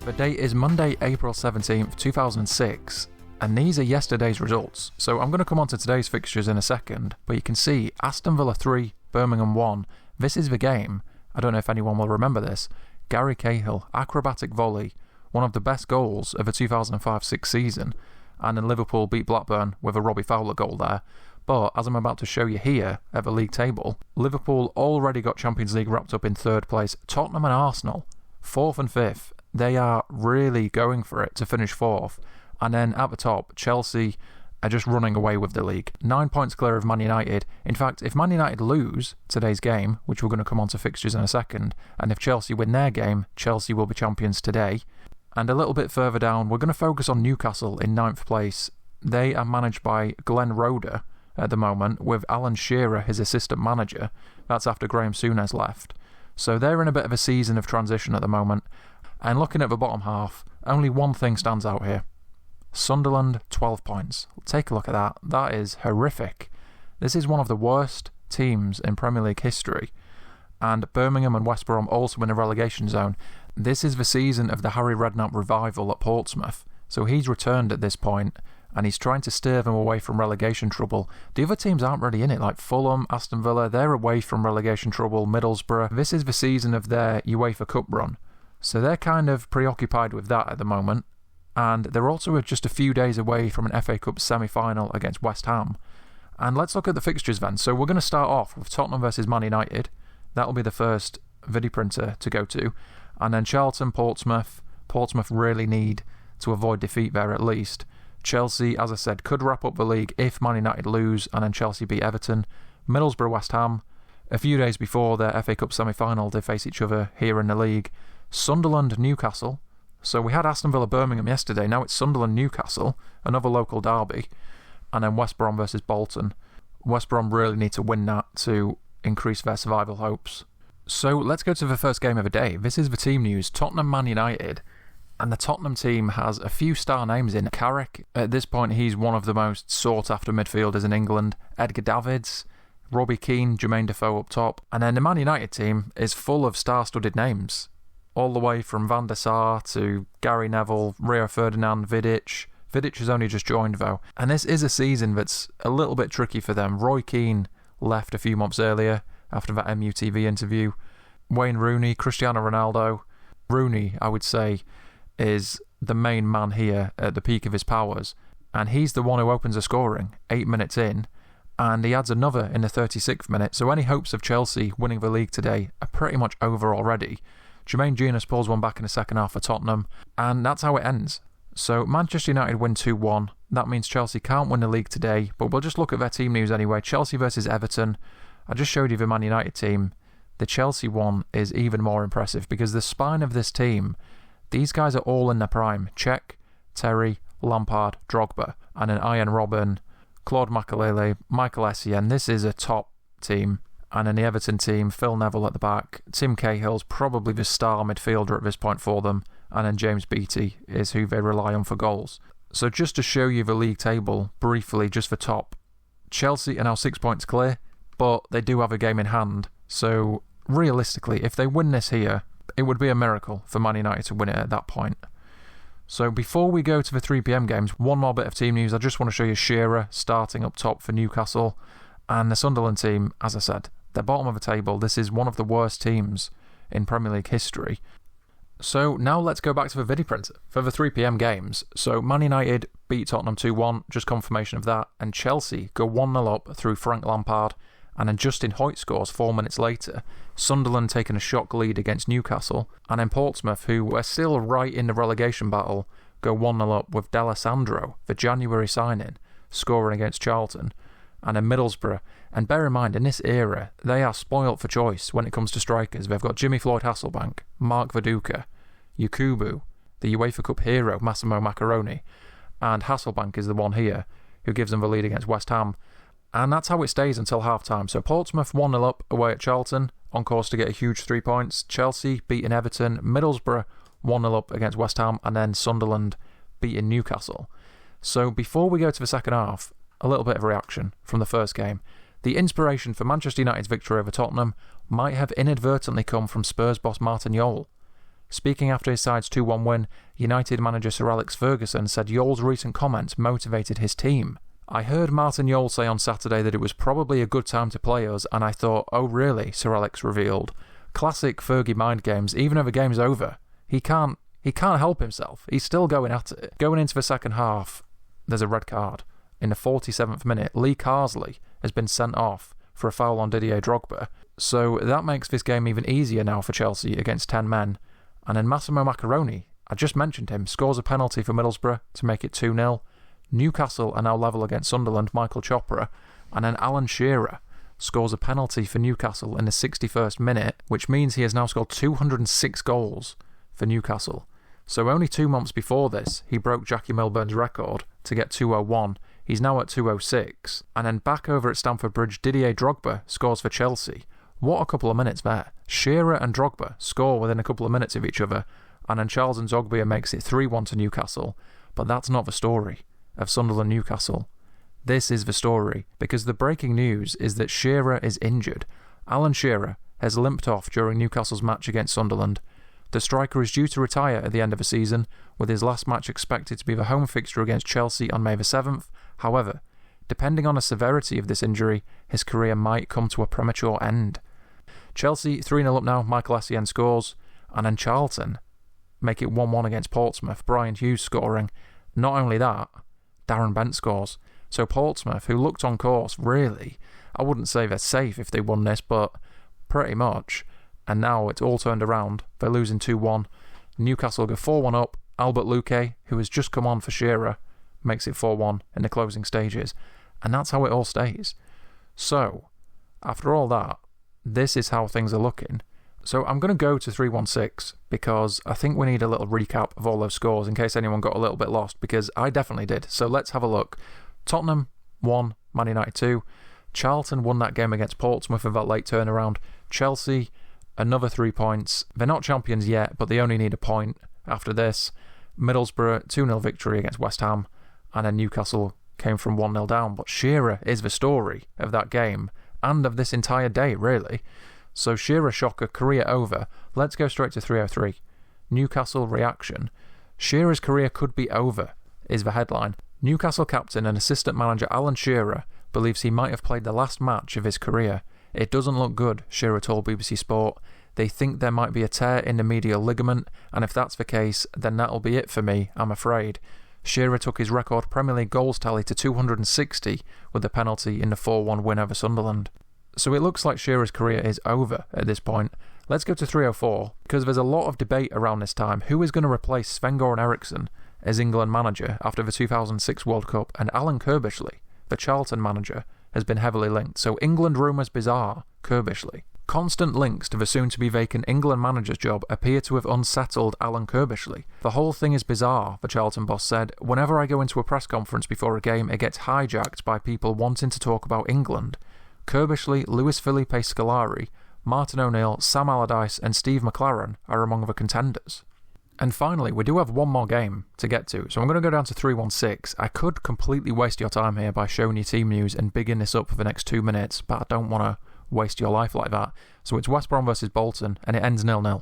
The date is Monday, April 17th, 2006, and these are yesterday's results. So I'm going to come on to today's fixtures in a second, but you can see Aston Villa 3, Birmingham 1. This is the game. I don't know if anyone will remember this. Gary Cahill, acrobatic volley, one of the best goals of the 2005-06 season, and then Liverpool beat Blackburn with a Robbie Fowler goal there. But as I'm about to show you here at the league table, Liverpool already got Champions League wrapped up in third place. Tottenham and Arsenal, 4th and 5th. They are really going for it to finish 4th. And then at the top, Chelsea are just running away with the league. 9 points clear of Man United. In fact, if Man United lose today's game, which we're going to come on to fixtures in a second, and if Chelsea win their game, Chelsea will be champions today. And a little bit further down, we're going to focus on Newcastle in 9th place. They are managed by Glenn Roeder at the moment, with Alan Shearer, his assistant manager. That's after Graham Souness left. So they're in a bit of a season of transition at the moment. And looking at the bottom half, only one thing stands out here. Sunderland, 12 points. Take a look at that. That is horrific. This is one of the worst teams in Premier League history. And Birmingham and West Brom also in the relegation zone. This is the season of the Harry Redknapp revival at Portsmouth. So he's returned at this point, and he's trying to steer them away from relegation trouble. The other teams aren't really in it, like Fulham, Aston Villa, they're away from relegation trouble, Middlesbrough. This is the season of their UEFA Cup run. So they're kind of preoccupied with that at the moment. And they're also just a few days away from an FA Cup semi-final against West Ham. And let's look at the fixtures then. So we're going to start off with Tottenham versus Man United. That'll be the first video printer to go to. And then Charlton, Portsmouth. Portsmouth really need to avoid defeat there at least. Chelsea, as I said, could wrap up the league if Man United lose and then Chelsea beat Everton. Middlesbrough, West Ham. A few days before their FA Cup semi-final, they face each other here in the league. Sunderland, Newcastle. So we had Aston Villa, Birmingham yesterday. Now it's Sunderland, Newcastle, another local derby. And then West Brom versus Bolton. West Brom really need to win that to increase their survival hopes. So let's go to the first game of the day. This is the team news. Tottenham, Man United. And the Tottenham team has a few star names in. Carrick, at this point, he's one of the most sought-after midfielders in England. Edgar Davids, Robbie Keane, Jermaine Defoe up top. And then the Man United team is full of star-studded names. All the way from Van der Sar to Gary Neville, Rio Ferdinand, Vidic. Vidic has only just joined though. And this is a season that's a little bit tricky for them. Roy Keane left a few months earlier after that MUTV interview. Wayne Rooney, Cristiano Ronaldo. Rooney, I would say, is the main man here at the peak of his powers. And he's the one who opens the scoring 8 minutes in. And he adds another in the 36th minute. So any hopes of Chelsea winning the league today are pretty much over already. Jermaine Genius pulls one back in the second half for Tottenham, and that's how it ends. So Manchester United win 2-1. That means Chelsea can't win the league today, but we'll just look at their team news anyway. Chelsea versus Everton. I just showed you the Man United team. The Chelsea one is even more impressive because the spine of this team, these guys are all in their prime. Cech, Terry, Lampard, Drogba, and then Ian Robben, Claude Makelele, Michael Essien. This is a top team. And in the Everton team, Phil Neville at the back. Tim Cahill's probably the star midfielder at this point for them. And then James Beattie is who they rely on for goals. So just to show you the league table briefly, just for top. Chelsea are now 6 points clear, but they do have a game in hand. So realistically, if they win this here, it would be a miracle for Man United to win it at that point. So before we go to the 3 PM games, one more bit of team news. I just want to show you Shearer starting up top for Newcastle. And the Sunderland team, as I said, they're bottom of the table. This is one of the worst teams in Premier League history. So now let's go back to the video printer for the 3 PM games. So Man United beat Tottenham 2-1, just confirmation of that. And Chelsea go 1-0 up through Frank Lampard. And then Justin Hoyt scores 4 minutes later. Sunderland taking a shock lead against Newcastle. And then Portsmouth, who are still right in the relegation battle, go 1-0 up with D'Alessandro, the January signing, scoring against Charlton. And then Middlesbrough. And bear in mind, in this era, they are spoilt for choice when it comes to strikers. They've got Jimmy Floyd Hasselbank, Mark Viduka, Yakubu, the UEFA Cup hero, Massimo Macaroni, and Hasselbank is the one here who gives them the lead against West Ham. And that's how it stays until half-time. So Portsmouth 1-0 up away at Charlton, on course to get a huge 3 points. Chelsea beating Everton, Middlesbrough 1-0 up against West Ham, and then Sunderland beating Newcastle. So before we go to the second half, a little bit of reaction from the first game. The inspiration for Manchester United's victory over Tottenham might have inadvertently come from Spurs boss Martin Jol. Speaking after his side's 2-1 win, United manager Sir Alex Ferguson said Yole's recent comments motivated his team. "I heard Martin Jol say on Saturday that it was probably a good time to play us, and I thought, oh really," Sir Alex revealed. Classic Fergie mind games, even if a game's over. He can't help himself. He's still going at it. Going into the second half, there's a red card. In the 47th minute, Lee Carsley has been sent off for a foul on Didier Drogba. So that makes this game even easier now for Chelsea against 10 men. And then Massimo Macaroni, I just mentioned him, scores a penalty for Middlesbrough to make it 2-0. Newcastle are now level against Sunderland, Michael Chopra. And then Alan Shearer scores a penalty for Newcastle in the 61st minute, which means he has now scored 206 goals for Newcastle. So only 2 months before this, he broke Jackie Milburn's record to get 201. He's now at 206. And then back over at Stamford Bridge, Didier Drogba scores for Chelsea. What a couple of minutes there. Shearer and Drogba score within a couple of minutes of each other, and then Charles Nzogbia makes it 3-1 to Newcastle. But that's not the story of Sunderland-Newcastle. This is the story, because the breaking news is that Shearer is injured. Alan Shearer has limped off during Newcastle's match against Sunderland. The striker is due to retire at the end of the season, with his last match expected to be the home fixture against Chelsea on May the 7th. However, depending on the severity of this injury, his career might come to a premature end. Chelsea 3-0 up now, Michael Essien scores, and then Charlton make it 1-1 against Portsmouth, Brian Hughes scoring. Not only that, Darren Bent scores. So Portsmouth, who looked on course, really, I wouldn't say they're safe if they won this, but pretty much. And now it's all turned around. They're losing 2-1. Newcastle go 4-1 up. Albert Luque, who has just come on for Shearer, makes it 4-1 in the closing stages. And that's how it all stays. So, after all that, this is how things are looking. So I'm going to go to 3-1-6 because I think we need a little recap of all those scores in case anyone got a little bit lost, because I definitely did. So let's have a look. Tottenham 1, Man United 2. Charlton won that game against Portsmouth with that late turnaround. Chelsea, another 3 points. They're not champions yet, but they only need a point after this. Middlesbrough, 2-0 victory against West Ham. And then Newcastle came from 1-0 down. But Shearer is the story of that game and of this entire day, really. So Shearer shocker, career over. Let's go straight to 303. Newcastle reaction. Shearer's career could be over, is the headline. Newcastle captain and assistant manager Alan Shearer believes he might have played the last match of his career. It doesn't look good, Shearer told BBC Sport. They think there might be a tear in the medial ligament, and if that's the case, then that'll be it for me, I'm afraid. Shearer took his record Premier League goals tally to 260 with the penalty in the 4-1 win over Sunderland. So it looks like Shearer's career is over at this point. Let's go to 304, because there's a lot of debate around this time. Who is going to replace Sven-Göran Eriksson as England manager after the 2006 World Cup? And Alan Curbishley, the Charlton manager, has been heavily linked. So England rumours bizarre, Curbishley. Constant links to the soon-to-be vacant England manager's job appear to have unsettled Alan Curbishley. The whole thing is bizarre, the Charlton boss said. Whenever I go into a press conference before a game, it gets hijacked by people wanting to talk about England. Curbishley, Luis Felipe Scolari, Martin O'Neill, Sam Allardyce and Steve McLaren are among the contenders. And finally, we do have one more game to get to, so I'm going to go down to 316. I could completely waste your time here by showing you team news and bigging this up for the next 2 minutes, but I don't want to waste your life like that. So it's West Brom versus Bolton, and it ends 0-0.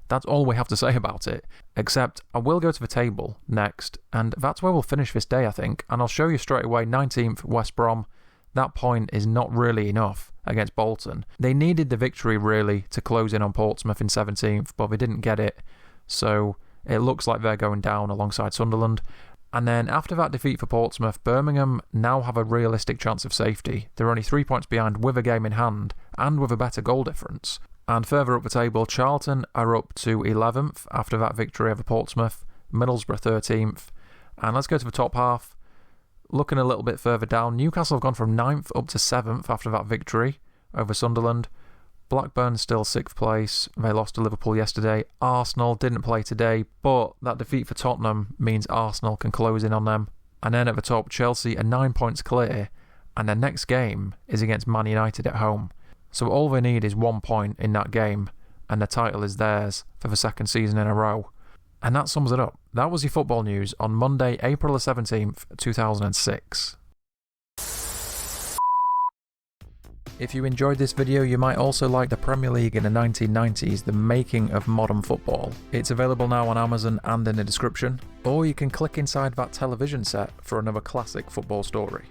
That's all we have to say about it, except I will go to the table next, and that's where we'll finish this day, I think, and I'll show you straight away 19th West Brom. That point is not really enough against Bolton. They needed the victory, really, to close in on Portsmouth in 17th, but they didn't get it. So it looks like they're going down alongside Sunderland. And then after that defeat for Portsmouth, Birmingham now have a realistic chance of safety. They're only 3 points behind with a game in hand and with a better goal difference. And further up the table, Charlton are up to 11th after that victory over Portsmouth, Middlesbrough 13th. And let's go to the top half. Looking a little bit further down, Newcastle have gone from 9th up to 7th after that victory over Sunderland. Blackburn still 6th place. They lost to Liverpool yesterday. Arsenal didn't play today, but that defeat for Tottenham means Arsenal can close in on them. And then at the top, Chelsea are 9 points clear, and their next game is against Man United at home. So all they need is 1 point in that game, and the title is theirs for the second season in a row. And that sums it up. That was your football news on Monday, April the 17th, 2006. If you enjoyed this video, you might also like the Premier League in the 1990s, The Making of Modern Football. It's available now on Amazon and in the description, or you can click inside that television set for another classic football story.